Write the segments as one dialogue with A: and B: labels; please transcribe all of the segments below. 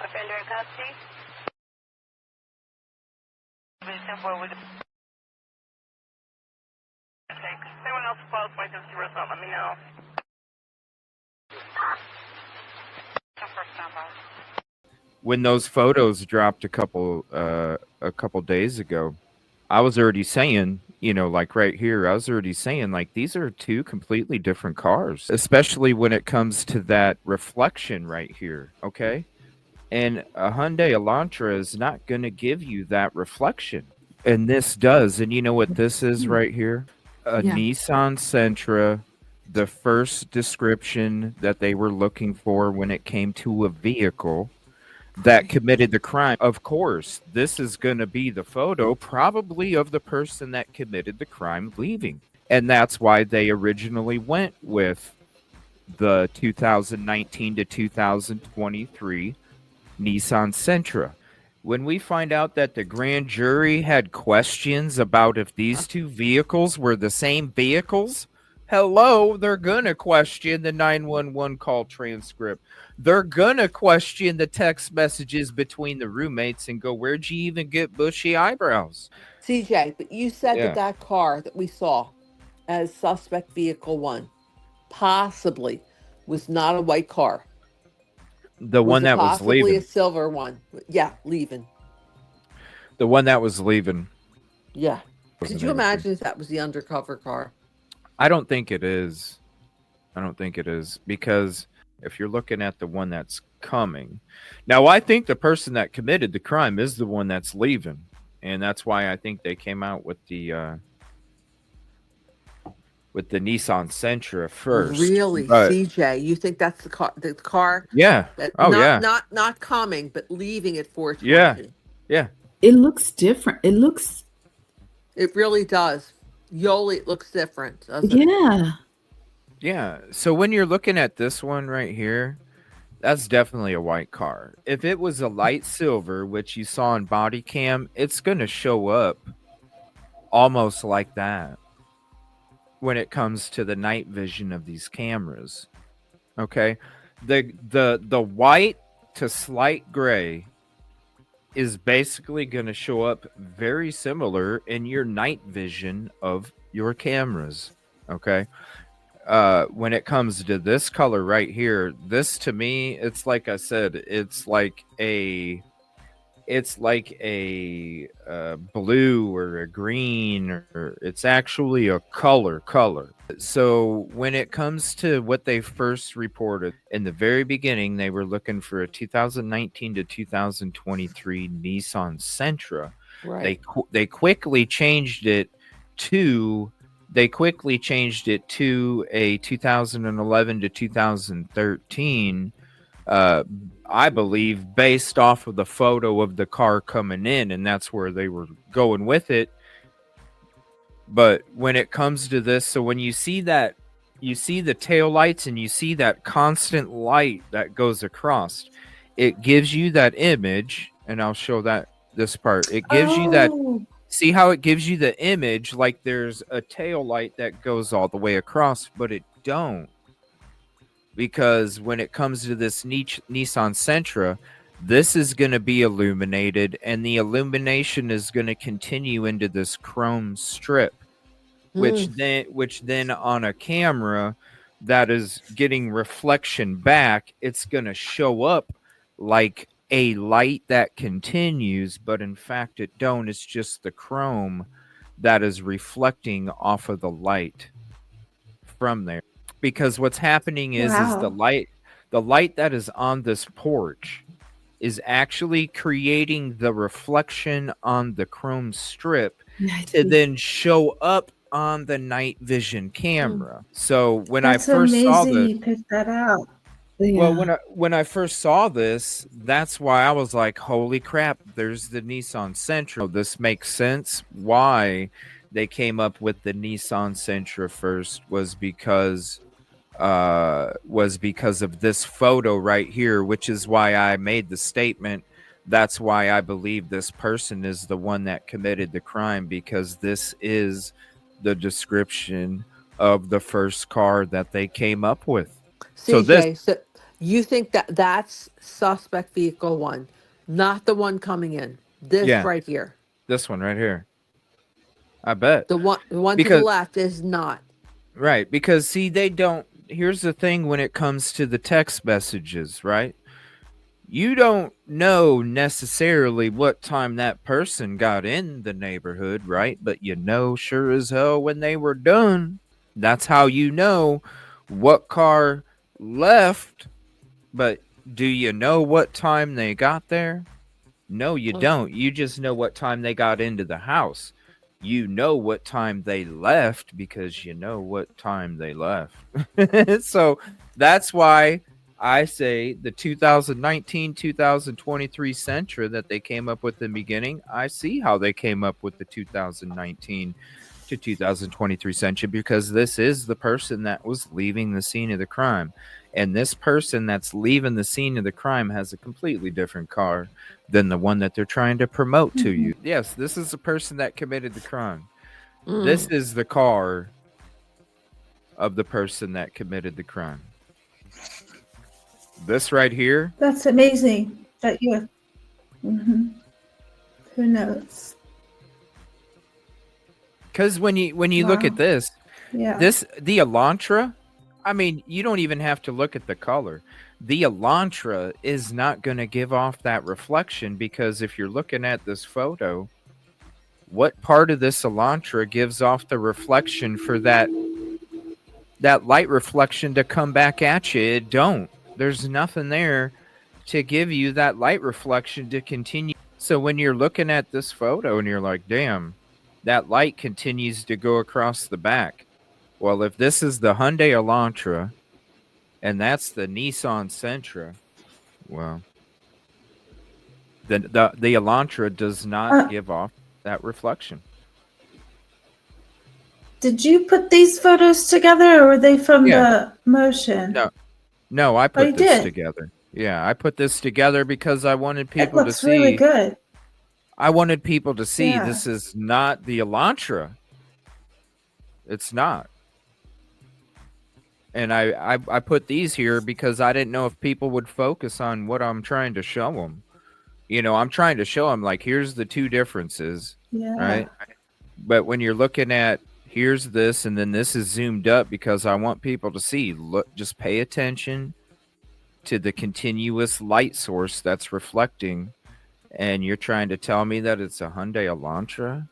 A: Offender in custody. If anyone else calls 2050 Roosevelt, let me know.
B: When those photos dropped a couple days ago, I was already saying, like right here, I was already saying, like, these are two completely different cars, especially when it comes to that reflection right here. Okay. And a Hyundai Elantra is not going to give you that reflection. And this does. And you know what this is right here? A Nissan Sentra, the first description that they were looking for when it came to a vehicle that committed the crime. Of course, this is going to be the photo probably of the person that committed the crime leaving. And that's why they originally went with the 2019 to 2023 Nissan Sentra. When we find out that the grand jury had questions about if these two vehicles were the same vehicles, hello, they're going to question the 911 call transcript. They're going to question the text messages between the roommates and go, where'd you even get bushy eyebrows?
C: CJ, but you said that car that we saw as suspect vehicle 1 possibly was not a white car.
B: The one that was leaving.
C: Possibly a silver one. Yeah, leaving.
B: The one that was leaving.
C: Yeah. Could you imagine if that was the undercover car?
B: I don't think it is. Because if you're looking at the one that's coming. Now, I think the person that committed the crime is the one that's leaving. And that's why I think they came out with the Nissan Sentra first.
C: Really, CJ? You think that's the car? The car?
B: Yeah.
C: Not coming, but leaving at 420.
B: Yeah.
D: It looks different.
C: It really does. Yoli, it looks different, doesn't it?
D: Yeah.
B: Yeah. So when you're looking at this one right here, that's definitely a white car. If it was a light silver, which you saw in body cam, it's going to show up almost like that when it comes to the night vision of these cameras. Okay? The white to slight gray is basically going to show up very similar in your night vision of your cameras. Okay? When it comes to this color right here, this to me, it's like I said, it's like a blue or a green, or it's actually a color. So when it comes to what they first reported in the very beginning, they were looking for a 2019 to 2023 Nissan Sentra.
C: Right.
B: They quickly changed it to a 2011 to 2013, I believe, based off of the photo of the car coming in, and that's where they were going with it. But when it comes to this, so when you see the tail lights and you see that constant light that goes across, it gives you that image, and I'll show this part. It gives you that. See how it gives you the image like there's a tail light that goes all the way across, but it don't. Because when it comes to this Nissan Sentra, this is going to be illuminated, and the illumination is going to continue into this chrome strip, which then on a camera that is getting reflection back, it's going to show up like a light that continues, but in fact it don't. It's just the chrome that is reflecting off of the light from there. Because what's happening is the light that is on this porch is actually creating the reflection on the chrome strip to then show up on the night vision camera. So when I first saw this,
E: you picked that out.
B: Yeah. Well, when I first saw this, that's why I was like, holy crap, there's the Nissan Sentra. This makes sense. Why they came up with the Nissan Sentra first was because of this photo right here, which is why I made the statement. That's why I believe this person is the one that committed the crime, because this is the description of the first car that they came up with.
C: CJ, so You think that that's suspect vehicle 1, not the one coming in. This
B: Yeah,
C: right here.
B: this one right here. I bet.
C: The one to the
B: Because
C: left is not.
B: right, because see, they don't. Here's the thing: when it comes to the text messages, right? You don't know necessarily what time that person got in the neighborhood, right? But you know sure as hell when they were done. That's how you know what car left. But do you know what time they got there? No, you don't. You just know what time they got into the house. You know what time they left because you know what time they left. So that's why I say the 2019 2023 Sentra that they came up with in the beginning, I see how they came up with the 2019 to 2023 Sentra because this is the person that was leaving the scene of the crime. And this person that's leaving the scene of the crime has a completely different car than the one that they're trying to promote to you. Yes, this is the person that committed the crime. This is the car of the person that committed the crime. This right here.
D: That's amazing that you. Who knows?
B: Because when you look at this, the Elantra, I mean, you don't even have to look at the color. The Elantra is not going to give off that reflection because if you're looking at this photo, what part of this Elantra gives off the reflection for that light reflection to come back at you? It don't. There's nothing there to give you that light reflection to continue. So when you're looking at this photo and you're like, damn, that light continues to go across the back. Well, if this is the Hyundai Elantra and that's the Nissan Sentra, well, then the Elantra does not give off that reflection.
D: Did you put these photos together or were they from the motion?
B: No, I put this together. Yeah, I put this together because I wanted people to see.
D: It looks really good.
B: I wanted people to see this is not the Elantra. It's not. And I put these here because I didn't know if people would focus on what I'm trying to show them. You know, I'm trying to show them, like, here's the two differences, right? But when you're looking at, here's this, and then this is zoomed up because I want people to see, look, just pay attention to the continuous light source that's reflecting. And you're trying to tell me that it's a Hyundai Elantra?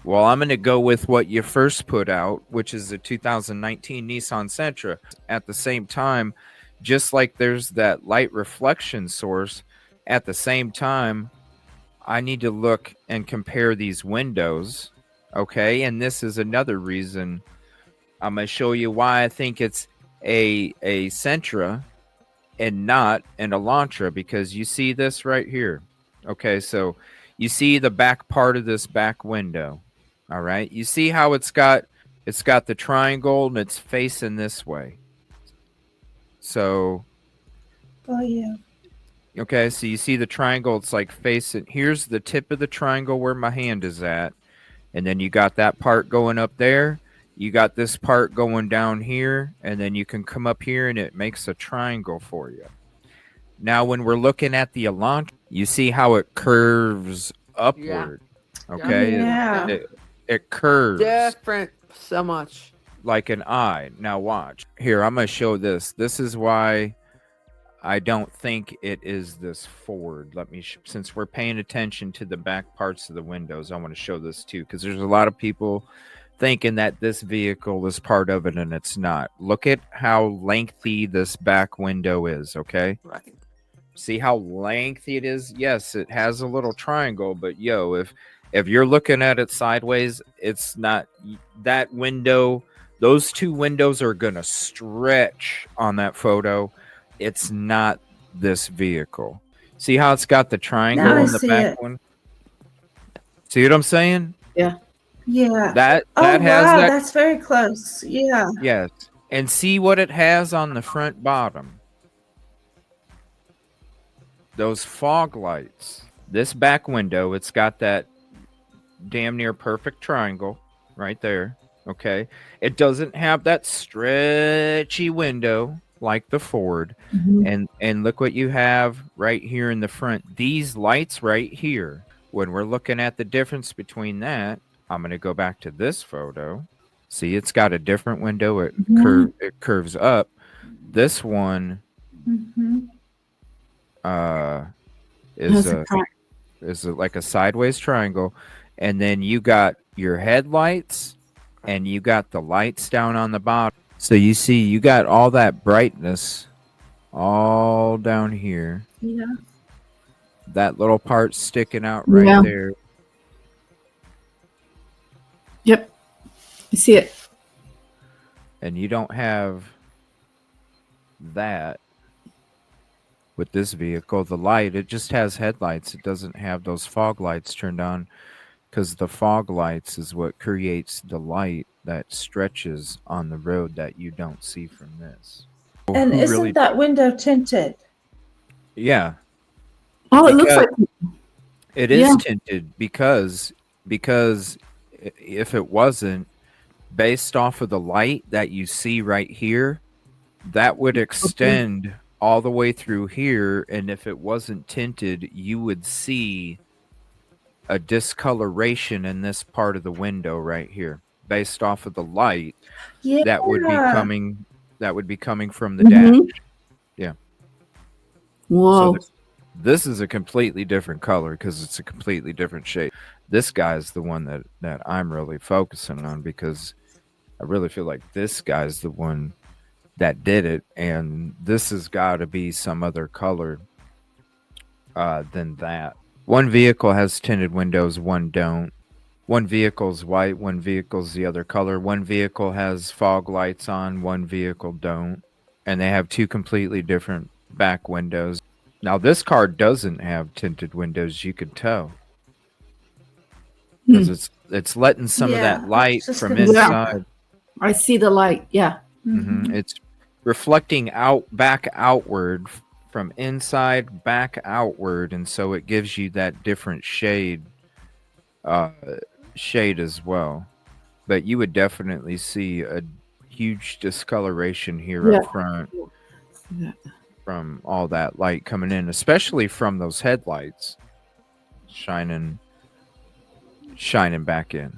B: Well, I'm going to go with what you first put out, which is a 2019 Nissan Sentra. At the same time, just like there's that light reflection source, at the same time, I need to look and compare these windows, okay? And this is another reason I'm going to show you why I think it's a Sentra and not an Elantra, because you see this right here. Okay, so you see the back part of this back window. All right, you see how it's got the triangle and it's facing this way. So, okay, so you see the triangle, it's like facing, here's the tip of the triangle where my hand is at. And then you got that part going up there. You got this part going down here. And then you can come up here and it makes a triangle for you. Now, when we're looking at the Elantra, you see how it curves upward. Okay, it curves
C: different so much
B: like an eye. Now watch here. I'm gonna show this. This is why I don't think it is this Ford. Let me since we're paying attention to the back parts of the windows, I want to show this too, because there's a lot of people thinking that this vehicle is part of it and it's not. Look at how lengthy this back window is. Okay,
C: right.
B: See how lengthy it is? Yes, it has a little triangle, but if you're looking at it sideways, it's not that window. Those two windows are going to stretch on that photo. It's not this vehicle. See how it's got the triangle in the back one? See what I'm saying?
D: Yeah. Yeah.
B: That has that.
D: That's very close. Yeah.
B: Yes. And see what it has on the front bottom. Those fog lights. This back window, it's got that damn near perfect triangle right there. Okay, it doesn't have that stretchy window. like the Ford.
D: Mhm.
B: And look what you have right here in the front. These lights right here. When we're looking at the difference between that, I'm going to go back to this photo. See, it's got a different window. It
D: Yeah.
B: curves up. This one
D: Mhm.
B: is
D: Has a crack.
B: like a sideways triangle, and then you got your headlights and you got the lights down on the bottom. So you see you got all that brightness all down here.
D: Yeah.
B: That little part sticking out right
D: Yeah.
B: there.
D: Yep. I see it.
B: And you don't have that with this vehicle. The light, it just has headlights. It doesn't have those fog lights turned on, because the fog lights is what creates the light that stretches on the road that you don't see from this.
D: And
B: Who
D: isn't
B: really?
D: that window tinted?
B: Yeah,
D: Oh, it looks
B: because
D: like
B: it
D: yeah.
B: is tinted, because if it wasn't, based off of the light that you see right here, that would extend all the way through here, and if it wasn't tinted, you would see a discoloration in this part of the window right here, based off of the light
D: Yeah.
B: that would be coming from the
D: Mhm.
B: dash. Yeah.
D: Whoa.
B: So this is a completely different color because it's a completely different shade. This guy's the one that I'm really focusing on, because I really feel like this guy's the one that did it, and this has got to be some other color than that. One vehicle has tinted windows, one don't. One vehicle's white, one vehicle's the other color. One vehicle has fog lights on, one vehicle don't. And they have two completely different back windows. Now this car doesn't have tinted windows, you could tell. Because it's letting some of that light from inside.
D: I see the light. Yeah.
B: It's reflecting back outward, from inside back outward, and so it gives you that different shade as well. But you would definitely see a huge discoloration here up front from all that light coming in, especially from those headlights shining back in.